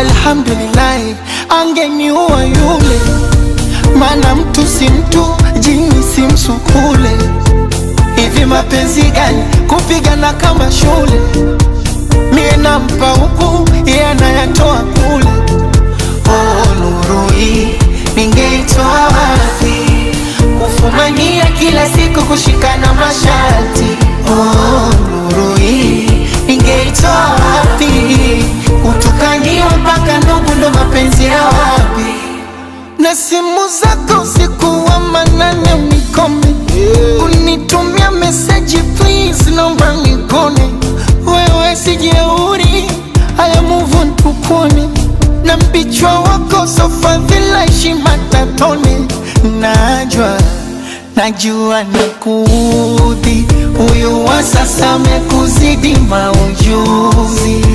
alhamdulillah, angeniua yule. Mana mtu si mtu, jini si msukule. Hivi mapenzi gani kupigana kama shule? Mie nampa huku, yeye anayatoa kule. Oh, nuru hii ningeitoa wapi? Kufumania kila siku kushikana mashati. Oh, nuru hii ningeitoa wapi? Kutukaniwa mpaka ndugu ndo mapenzi ya wapi? Na simu zako usiku wa manane unikome, unitumia message please naomba nikone. Wewe sijeuri, haya move on tukone. Na mbichwa wako sofa vila heshima tatone. Najua nakuudhi, huyu wa sasa amekuzidi maujuzi.